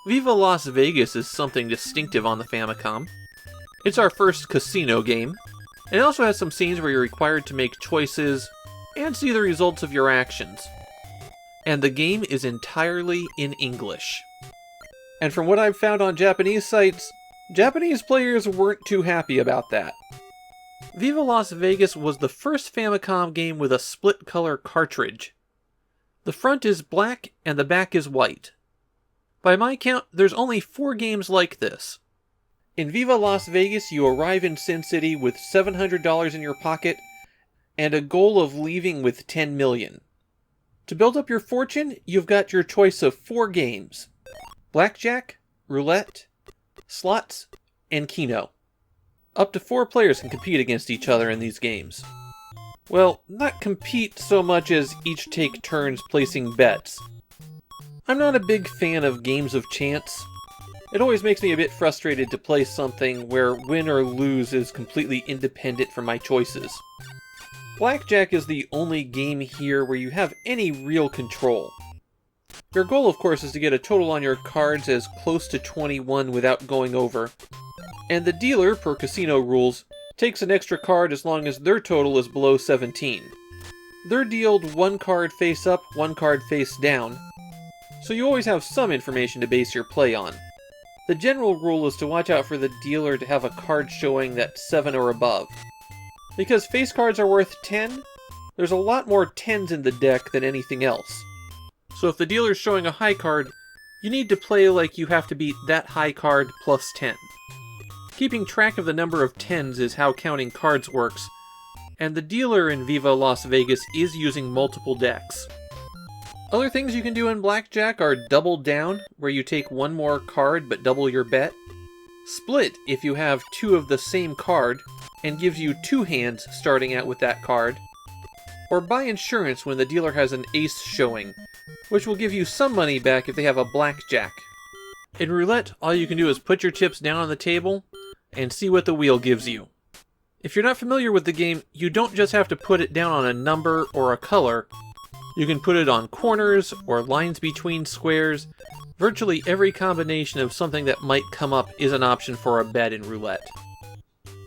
Viva Las Vegas is something distinctive on the Famicom. It's our first casino game, and it also has some scenes where you're required to make choices and see the results of your actions. And the game is entirely in English. And from what I've found on Japanese sites, Japanese players weren't too happy about that. Viva Las Vegas was the first Famicom game with a split-color cartridge. The front is black and the back is white. By my count, there's only 4 games like this. In Viva Las Vegas, you arrive in Sin City with $700 in your pocket and a goal of leaving with $10 million. To build up your fortune, you've got your choice of 4 games: Blackjack, Roulette, Slots, and Kino. Up to 4 players can compete against each other in these games. Well, not compete so much as each take turns placing bets. I'm not a big fan of games of chance. It always makes me a bit frustrated to play something where win or lose is completely independent from my choices. Blackjack is the only game here where you have any real control. Your goal, of course, is to get a total on your cards as close to 21 without going over, and the dealer, per casino rules, takes an extra card as long as their total is below 17. They're dealt 1 card face up, 1 card face down, so you always have some information to base your play on. The general rule is to watch out for the dealer to have a card showing that's 7 or above. Because face cards are worth 10, there's a lot more 10s in the deck than anything else. So if the dealer's showing a high card, you need to play like you have to beat that high card plus 10. Keeping track of the number of 10s is how counting cards works, and the dealer in Viva Las Vegas is using multiple decks. Other things you can do in Blackjack are Double Down, where you take 1 more card but double your bet. Split, if you have 2 of the same card, and gives you 2 hands starting out with that card. Or Buy Insurance when the dealer has an ace showing, which will give you some money back if they have a Blackjack. In Roulette, all you can do is put your chips down on the table and see what the wheel gives you. If you're not familiar with the game, you don't just have to put it down on a number or a color. You can put it on corners or lines between squares. Virtually every combination of something that might come up is an option for a bet in Roulette.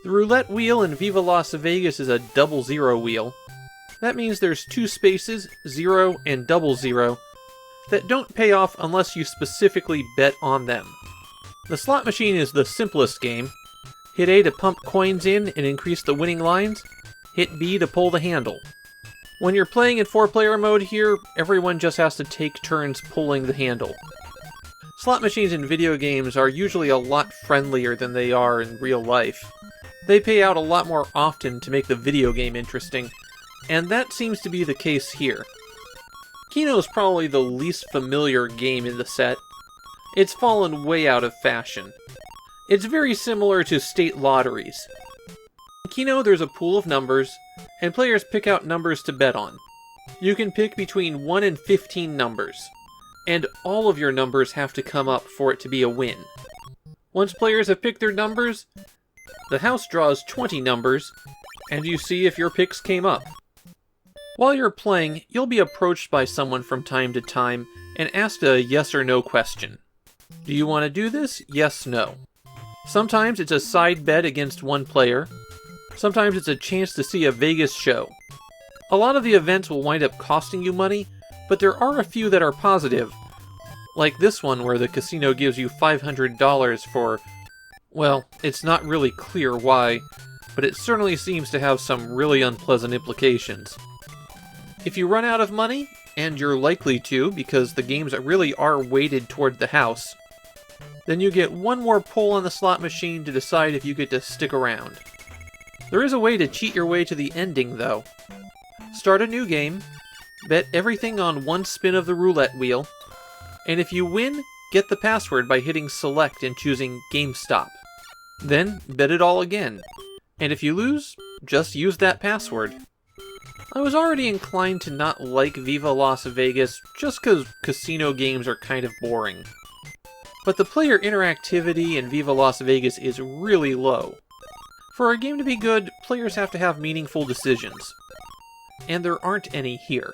The Roulette wheel in Viva Las Vegas is a 00 wheel. That means there's 2 spaces, 0 and 00, that don't pay off unless you specifically bet on them. The slot machine is the simplest game. Hit A to pump coins in and increase the winning lines. Hit B to pull the handle. When you're playing in 4-player mode here, everyone just has to take turns pulling the handle. Slot machines in video games are usually a lot friendlier than they are in real life. They pay out a lot more often to make the video game interesting, and that seems to be the case here. Kino is probably the least familiar game in the set. It's fallen way out of fashion. It's very similar to state lotteries. In Kino, there's a pool of numbers, and players pick out numbers to bet on. You can pick between 1 and 15 numbers, and all of your numbers have to come up for it to be a win. Once players have picked their numbers, the house draws 20 numbers, and you see if your picks came up. While you're playing, you'll be approached by someone from time to time and asked a yes or no question. Do you want to do this? Yes, no. Sometimes it's a side bet against one player. Sometimes it's a chance to see a Vegas show. A lot of the events will wind up costing you money, but there are a few that are positive. Like this one where the casino gives you $500 for, well, it's not really clear why, but it certainly seems to have some really unpleasant implications. If you run out of money, and you're likely to because the games really are weighted toward the house, then you get 1 more pull on the slot machine to decide if you get to stick around. There is a way to cheat your way to the ending, though. Start a new game, bet everything on 1 spin of the roulette wheel, and if you win, get the password by hitting select and choosing GameStop. Then, bet it all again, and if you lose, just use that password. I was already inclined to not like Viva Las Vegas just because casino games are kind of boring. But the player interactivity in Viva Las Vegas is really low. For a game to be good, players have to have meaningful decisions. And there aren't any here.